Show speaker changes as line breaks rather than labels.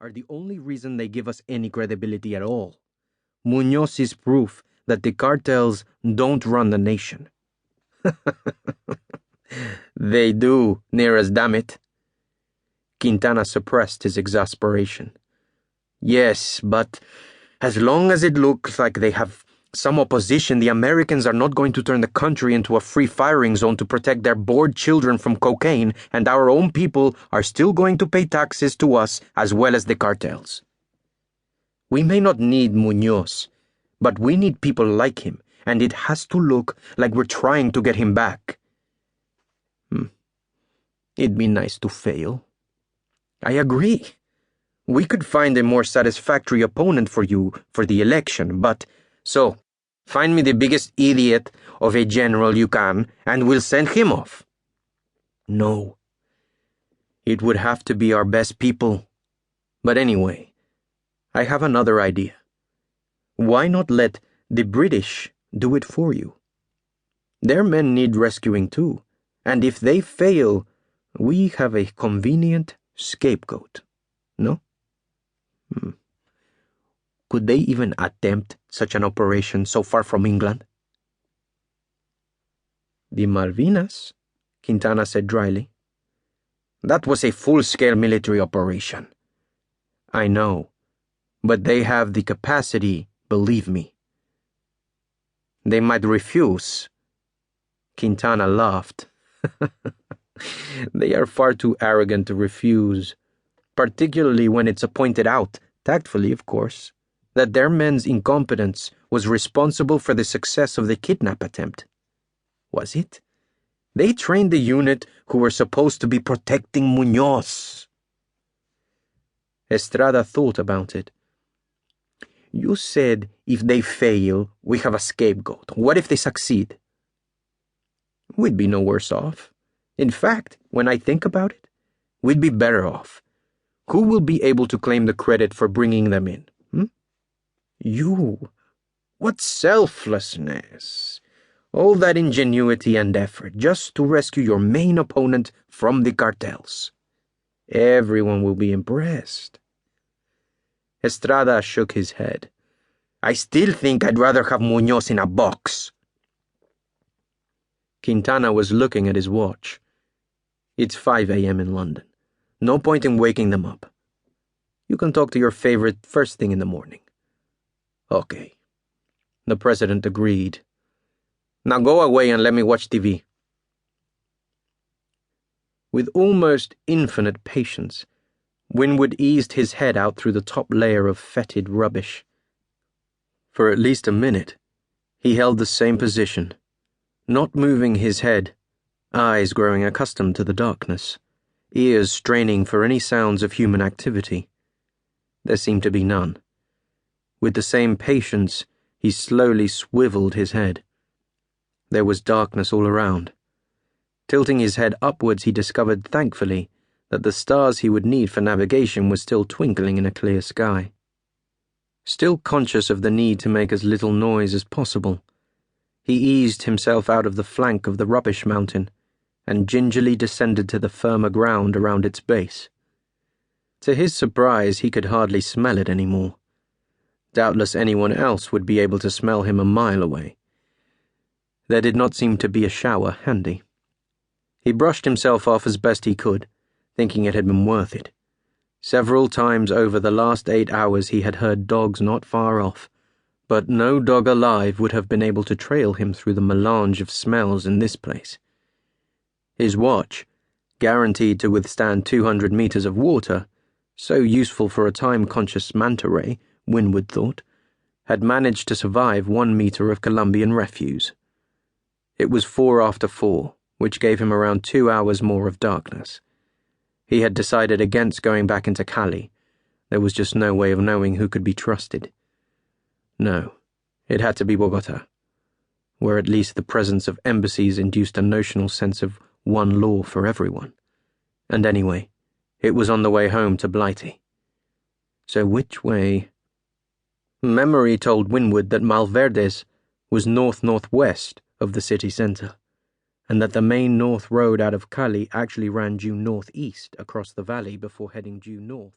are the only reason they give us any credibility at all. Muñoz is proof that the cartels don't run the nation. They do, near as damn it. Quintana suppressed his exasperation. Yes, but as long as it looks like they have some opposition, the Americans are not going to turn the country into a free firing zone to protect their bored children from cocaine, and our own people are still going to pay taxes to us as well as the cartels. We may not need Muñoz, but we need people like him, and it has to look like we're trying to get him back. It'd be nice to fail. I agree. We could find a more satisfactory opponent for you for the election, but... So, find me the biggest idiot of a general you can, and we'll send him off. No. It would have to be our best people. But anyway, I have another idea. Why not let the British do it for you? Their men need rescuing too, and if they fail, we have a convenient scapegoat, no? Could they even attempt such an operation so far from England? The Malvinas, Quintana said dryly. That was a full-scale military operation. I know, but they have the capacity, believe me. They might refuse. Quintana laughed. They are far too arrogant to refuse, particularly when it's pointed out, tactfully of course, that their men's incompetence was responsible for the success of the kidnap attempt. Was it? They trained the unit who were supposed to be protecting Muñoz. Estrada thought about it. You said if they fail, we have a scapegoat. What if they succeed? We'd be no worse off. In fact, when I think about it, we'd be better off. Who will be able to claim the credit for bringing them in? You. What selflessness. All that ingenuity and effort just to rescue your main opponent from the cartels. Everyone will be impressed. Estrada shook his head. I still think I'd rather have Muñoz in a box. Quintana was looking at his watch. It's 5 a.m. in London. No point in waking them up. You can talk to your favorite first thing in the morning. Okay. The president agreed. Now go away and let me watch TV. With almost infinite patience, Winwood eased his head out through the top layer of fetid rubbish. For at least a minute, he held the same position, not moving his head, eyes growing accustomed to the darkness, ears straining for any sounds of human activity. There seemed to be none. With the same patience, he slowly swiveled his head. There was darkness all around. Tilting his head upwards, he discovered, thankfully, that the stars he would need for navigation were still twinkling in a clear sky. Still conscious of the need to make as little noise as possible, he eased himself out of the flank of the rubbish mountain and gingerly descended to the firmer ground around its base. To his surprise, he could hardly smell it anymore. Doubtless anyone else would be able to smell him a mile away. There did not seem to be a shower handy. He brushed himself off as best he could, thinking it had been worth it. Several times over the last 8 hours he had heard dogs not far off, but no dog alive would have been able to trail him through the melange of smells in this place. His watch, guaranteed to withstand 200 meters of water, so useful for a time-conscious manta ray, Winwood thought, had managed to survive 1 meter of Colombian refuse. It was 4 after 4, which gave him around 2 hours more of darkness. He had decided against going back into Cali. There was just no way of knowing who could be trusted. No, it had to be Bogotá, where at least the presence of embassies induced a notional sense of one law for everyone. And anyway, it was on the way home to Blighty. So which way? Memory told Winwood that Malverdes was north-northwest of the city centre, and that the main north road out of Cali actually ran due northeast across the valley before heading due north.